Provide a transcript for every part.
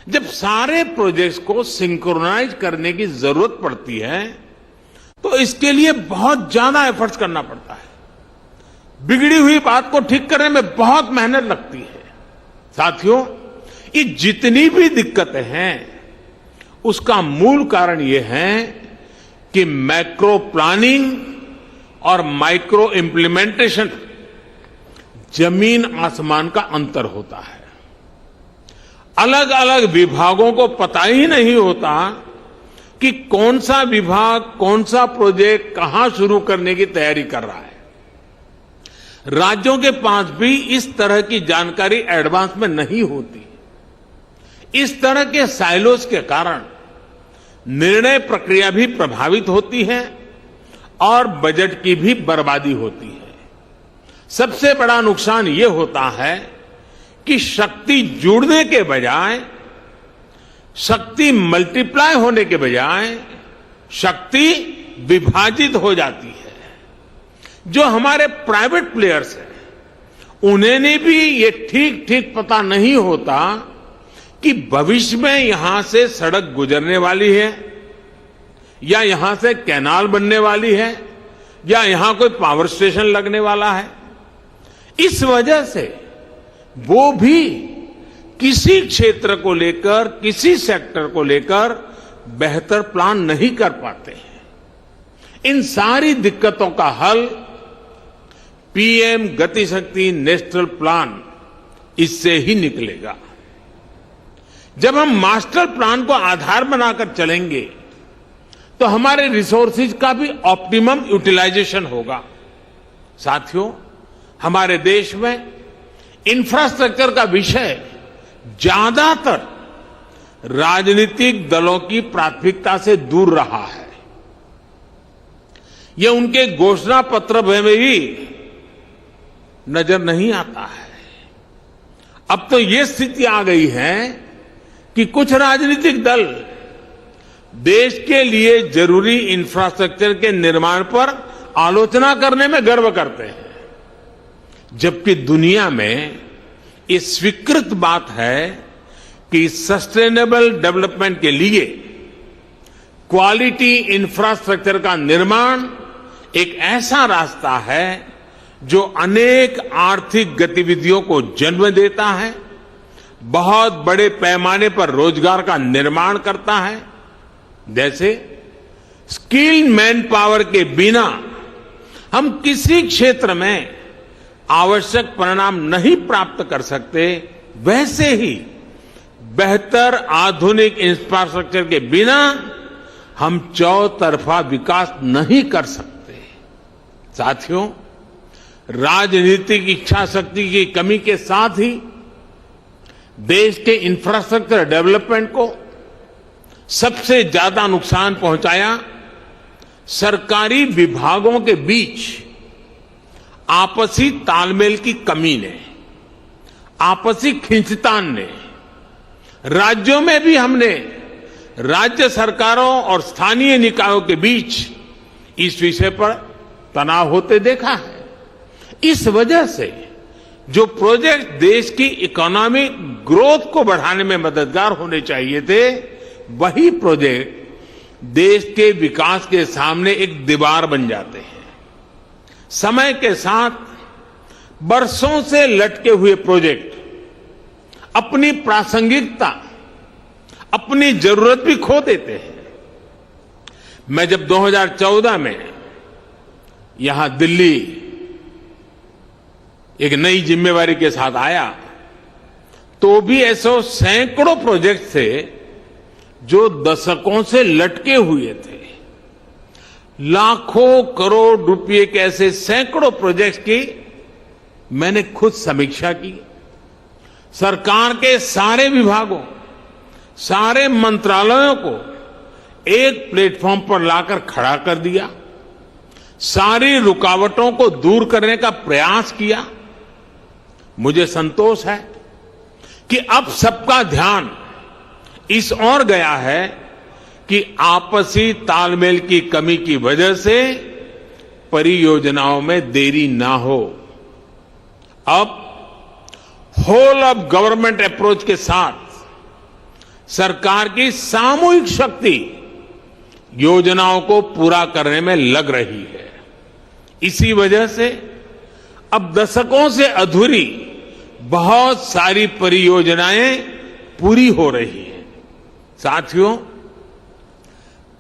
जब सारे प्रोजेक्ट्स को सिंक्रोनाइज करने की जरूरत पड़ती है तो इसके लिए बहुत ज्यादा एफर्ट्स करना पड़ता है। बिगड़ी हुई बात को ठीक करने में बहुत मेहनत लगती है। साथियों, ये जितनी भी दिक्कतें हैं उसका मूल कारण ये है कि मैक्रो प्लानिंग और माइक्रो इम्प्लीमेंटेशन जमीन आसमान का अंतर होता है। अलग अलग विभागों को पता ही नहीं होता कि कौन सा विभाग कौन सा प्रोजेक्ट कहां शुरू करने की तैयारी कर रहा है। राज्यों के पास भी इस तरह की जानकारी एडवांस में नहीं होती। इस तरह के साइलोस के कारण निर्णय प्रक्रिया भी प्रभावित होती है और बजट की भी बर्बादी होती है। सबसे बड़ा नुकसान ये होता है कि शक्ति जुड़ने के बजाय, शक्ति मल्टीप्लाई होने के बजाय शक्ति विभाजित हो जाती है। जो हमारे प्राइवेट प्लेयर्स हैं उन्हें भी ये ठीक ठीक पता नहीं होता कि भविष्य में यहां से सड़क गुजरने वाली है या यहां से कैनाल बनने वाली है या यहां कोई पावर स्टेशन लगने वाला है। इस वजह से वो भी किसी क्षेत्र को लेकर, किसी सेक्टर को लेकर बेहतर प्लान नहीं कर पाते हैं। इन सारी दिक्कतों का हल पीएम गति शक्ति नेशनल प्लान इससे ही निकलेगा। जब हम मास्टर प्लान को आधार बनाकर चलेंगे तो हमारे रिसोर्सेज का भी ऑप्टिमम यूटिलाइजेशन होगा। साथियों, हमारे देश में इंफ्रास्ट्रक्चर का विषय ज्यादातर राजनीतिक दलों की प्राथमिकता से दूर रहा है। यह उनके घोषणा पत्र में भी नजर नहीं आता है। अब तो ये स्थिति आ गई है कि कुछ राजनीतिक दल देश के लिए जरूरी इंफ्रास्ट्रक्चर के निर्माण पर आलोचना करने में गर्व करते हैं, जबकि दुनिया में ये स्वीकृत बात है कि सस्टेनेबल डेवलपमेंट के लिए क्वालिटी इंफ्रास्ट्रक्चर का निर्माण एक ऐसा रास्ता है जो अनेक आर्थिक गतिविधियों को जन्म देता है, बहुत बड़े पैमाने पर रोजगार का निर्माण करता है। जैसे स्किल्ड मैन पावर के बिना हम किसी क्षेत्र में आवश्यक परिणाम नहीं प्राप्त कर सकते, वैसे ही बेहतर आधुनिक इंफ्रास्ट्रक्चर के बिना हम चौतरफा विकास नहीं कर सकते। साथियों, राजनीतिक इच्छा शक्ति की कमी के साथ ही देश के इंफ्रास्ट्रक्चर डेवलपमेंट को सबसे ज्यादा नुकसान पहुंचाया सरकारी विभागों के बीच आपसी तालमेल की कमी ने, आपसी खींचतान ने। राज्यों में भी हमने राज्य सरकारों और स्थानीय निकायों के बीच इस विषय पर तनाव होते देखा है। इस वजह से जो प्रोजेक्ट देश की इकोनॉमिक ग्रोथ को बढ़ाने में मददगार होने चाहिए थे, वही प्रोजेक्ट देश के विकास के सामने एक दीवार बन जाते हैं। समय के साथ बरसों से लटके हुए प्रोजेक्ट अपनी प्रासंगिकता, अपनी जरूरत भी खो देते हैं। मैं जब 2014 में यहां दिल्ली एक नई जिम्मेवारी के साथ आया तो भी ऐसे सैकड़ों प्रोजेक्ट थे जो दशकों से लटके हुए थे। लाखों करोड़ रुपए के ऐसे सैकड़ों प्रोजेक्ट्स की मैंने खुद समीक्षा की। सरकार के सारे विभागों, सारे मंत्रालयों को एक प्लेटफॉर्म पर लाकर खड़ा कर दिया, सारी रुकावटों को दूर करने का प्रयास किया। मुझे संतोष है कि अब सबका ध्यान इस ओर गया है कि आपसी तालमेल की कमी की वजह से परियोजनाओं में देरी ना हो। अब होल ऑफ गवर्नमेंट अप्रोच के साथ सरकार की सामूहिक शक्ति योजनाओं को पूरा करने में लग रही है। इसी वजह से अब दशकों से अधूरी बहुत सारी परियोजनाएं पूरी हो रही हैं। साथियों,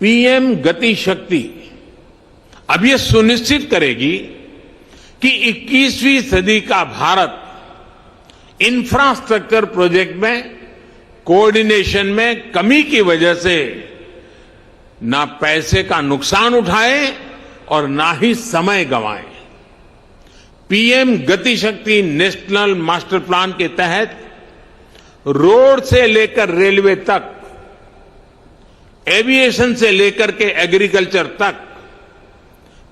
पीएम गति शक्ति अब ये सुनिश्चित करेगी कि 21वीं सदी का भारत इंफ्रास्ट्रक्चर प्रोजेक्ट में कोऑर्डिनेशन में कमी की वजह से ना पैसे का नुकसान उठाए और ना ही समय गंवाए। पीएम गति शक्ति नेशनल मास्टर प्लान के तहत रोड से लेकर रेलवे तक, एविएशन से लेकर के एग्रीकल्चर तक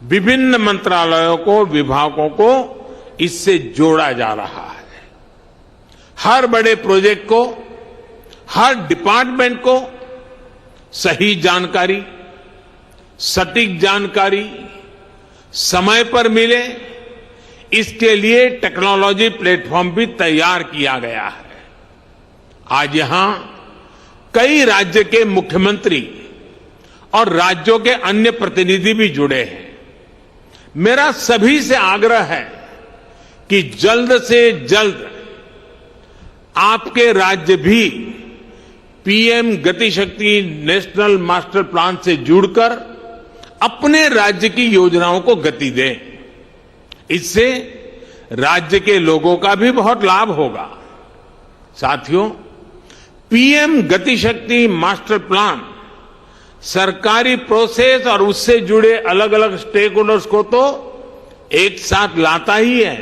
विभिन्न मंत्रालयों को, विभागों को इससे जोड़ा जा रहा है। हर बड़े प्रोजेक्ट को, हर डिपार्टमेंट को सही जानकारी, सटीक जानकारी समय पर मिले, इसके लिए टेक्नोलॉजी प्लेटफॉर्म भी तैयार किया गया है। आज यहां कई राज्य के मुख्यमंत्री और राज्यों के अन्य प्रतिनिधि भी जुड़े हैं। मेरा सभी से आग्रह है कि जल्द से जल्द आपके राज्य भी पीएम गति शक्ति नेशनल मास्टर प्लान से जुड़कर अपने राज्य की योजनाओं को गति दें। इससे राज्य के लोगों का भी बहुत लाभ होगा। साथियों, पीएम गति शक्ति मास्टर प्लान सरकारी प्रोसेस और उससे जुड़े अलग अलग स्टेक होल्डर्स को तो एक साथ लाता ही है।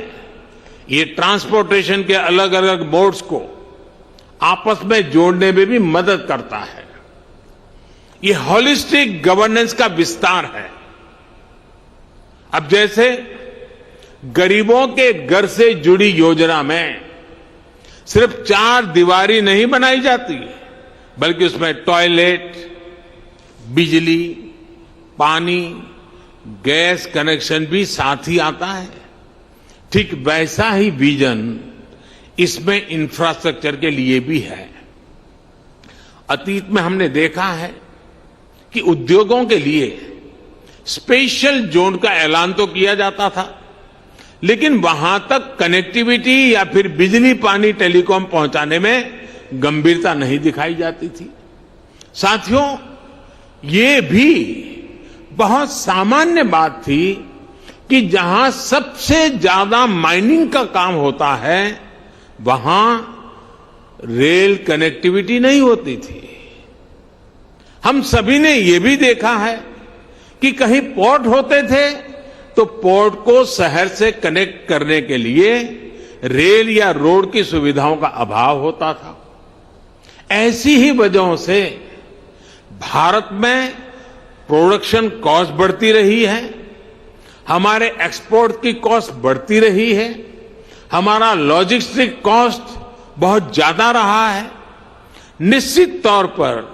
ये ट्रांसपोर्टेशन के अलग अलग मोड्स को आपस में जोड़ने में भी मदद करता है। ये होलिस्टिक गवर्नेंस का विस्तार है। अब जैसे गरीबों के घर से जुड़ी योजना में सिर्फ 4 दीवारी नहीं बनाई जाती, बल्कि उसमें टॉयलेट, बिजली, पानी, गैस कनेक्शन भी साथ ही आता है। ठीक वैसा ही विजन इसमें इंफ्रास्ट्रक्चर के लिए भी है। अतीत में हमने देखा है कि उद्योगों के लिए स्पेशल जोन का ऐलान तो किया जाता था, लेकिन वहां तक कनेक्टिविटी या फिर बिजली, पानी, टेलीकॉम पहुंचाने में गंभीरता नहीं दिखाई जाती थी। साथियों, ये भी बहुत सामान्य बात थी कि जहां सबसे ज्यादा माइनिंग का काम होता है, वहां रेल कनेक्टिविटी नहीं होती थी। हम सभी ने यह भी देखा है कि कहीं पोर्ट होते थे तो पोर्ट को शहर से कनेक्ट करने के लिए रेल या रोड की सुविधाओं का अभाव होता था। ऐसी ही वजहों से भारत में प्रोडक्शन कॉस्ट बढ़ती रही है, हमारे एक्सपोर्ट की कॉस्ट बढ़ती रही है, हमारा लॉजिस्टिक कॉस्ट बहुत ज्यादा रहा है। निश्चित तौर पर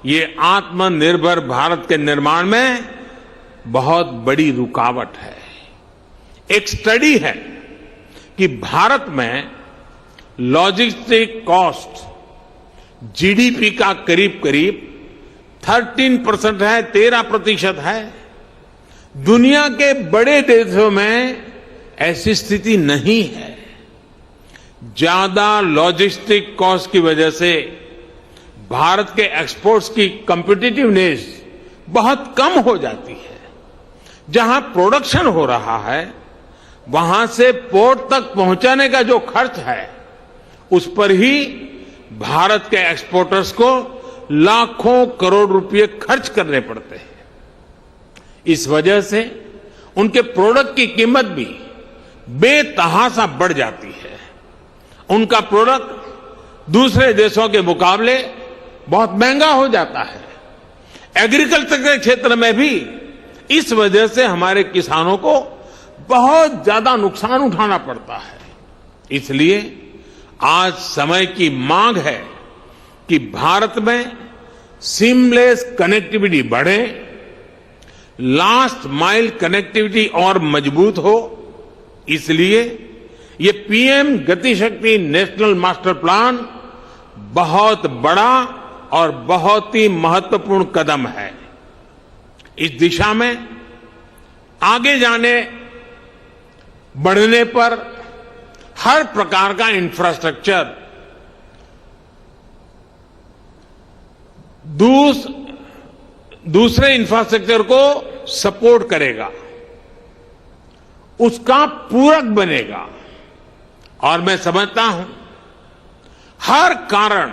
ये आत्मनिर्भर भारत के निर्माण में बहुत बड़ी रुकावट है। एक स्टडी है कि भारत में लॉजिस्टिक कॉस्ट जीडीपी का करीब करीब 13% है, 13% है। दुनिया के बड़े देशों में ऐसी स्थिति नहीं है। ज्यादा लॉजिस्टिक कॉस्ट की वजह से भारत के एक्सपोर्ट्स की कॉम्पिटिटिवनेस बहुत कम हो जाती है। जहां प्रोडक्शन हो रहा है, वहां से पोर्ट तक पहुंचाने का जो खर्च है, उस पर ही भारत के एक्सपोर्टर्स को लाखों करोड़ रुपए खर्च करने पड़ते हैं। इस वजह से उनके प्रोडक्ट की कीमत भी बेतहाशा बढ़ जाती है। उनका प्रोडक्ट दूसरे देशों के मुकाबले बहुत महंगा हो जाता है। एग्रीकल्चर के क्षेत्र में भी इस वजह से हमारे किसानों को बहुत ज्यादा नुकसान उठाना पड़ता है। इसलिए आज समय की मांग है कि भारत में सीमलेस कनेक्टिविटी बढ़े, लास्ट माइल कनेक्टिविटी और मजबूत हो। इसलिए ये पीएम गति शक्ति नेशनल मास्टर प्लान बहुत बड़ा और बहुत ही महत्वपूर्ण कदम है। इस दिशा में आगे बढ़ने पर हर प्रकार का इंफ्रास्ट्रक्चर दूसरे इंफ्रास्ट्रक्चर को सपोर्ट करेगा, उसका पूरक बनेगा। और मैं समझता हूं हर कारण,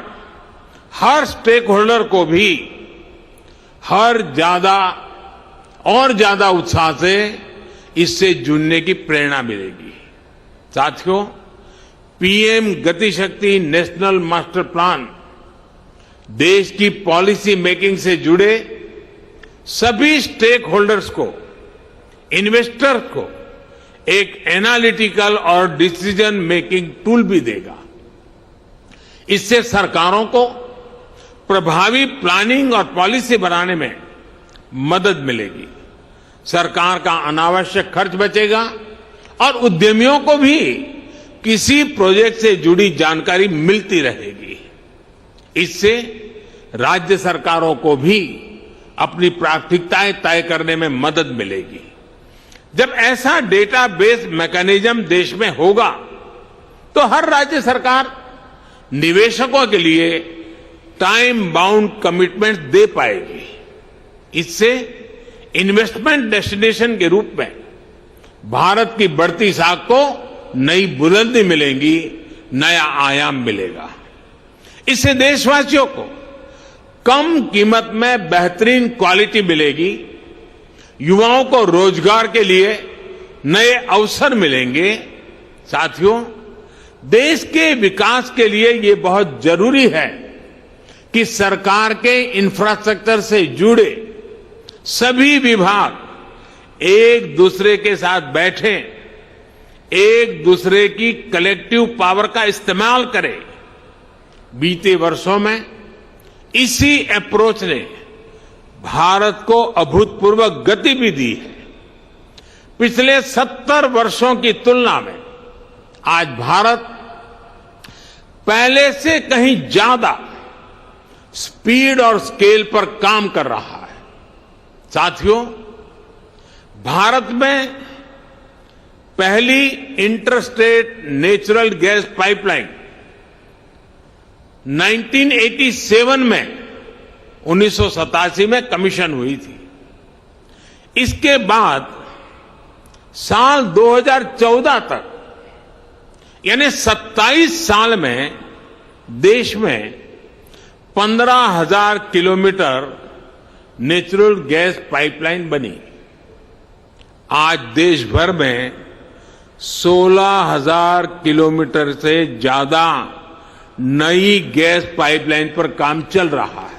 हर स्टेक होल्डर को भी ज्यादा उत्साह से इससे जुड़ने की प्रेरणा मिलेगी। साथियों, पीएम गति शक्ति नेशनल मास्टर प्लान देश की पॉलिसी मेकिंग से जुड़े सभी स्टेक होल्डर्स को, इन्वेस्टर्स को एक एनालिटिकल और डिसीजन मेकिंग टूल भी देगा। इससे सरकारों को प्रभावी प्लानिंग और पॉलिसी बनाने में मदद मिलेगी, सरकार का अनावश्यक खर्च बचेगा और उद्यमियों को भी किसी प्रोजेक्ट से जुड़ी जानकारी मिलती रहेगी। इससे राज्य सरकारों को भी अपनी प्राथमिकताएं तय करने में मदद मिलेगी। जब ऐसा डेटाबेस मैकेनिज्म देश में होगा तो हर राज्य सरकार निवेशकों के लिए टाइम बाउंड कमिटमेंट दे पाएगी। इससे इन्वेस्टमेंट डेस्टिनेशन के रूप में भारत की बढ़ती साख को नई बुलंदी मिलेगी, नया आयाम मिलेगा। इससे देशवासियों को कम कीमत में बेहतरीन क्वालिटी मिलेगी, युवाओं को रोजगार के लिए नए अवसर मिलेंगे। साथियों, देश के विकास के लिए ये बहुत जरूरी है कि सरकार के इंफ्रास्ट्रक्चर से जुड़े सभी विभाग एक दूसरे के साथ बैठें, एक दूसरे की कलेक्टिव पावर का इस्तेमाल करें। बीते वर्षों में इसी अप्रोच ने भारत को अभूतपूर्व गति भी दी है। पिछले 70 वर्षों की तुलना में आज भारत पहले से कहीं ज्यादा स्पीड और स्केल पर काम कर रहा है। साथियों, भारत में पहली इंटरस्टेट नेचुरल गैस पाइपलाइन 1987 में 1987 में कमीशन हुई थी। इसके बाद साल 2014 तक यानी 27 साल में देश में 15,000 किलोमीटर नेचुरल गैस पाइपलाइन बनी। आज देश भर में 16,000 किलोमीटर से ज्यादा नई गैस पाइपलाइन पर काम चल रहा है।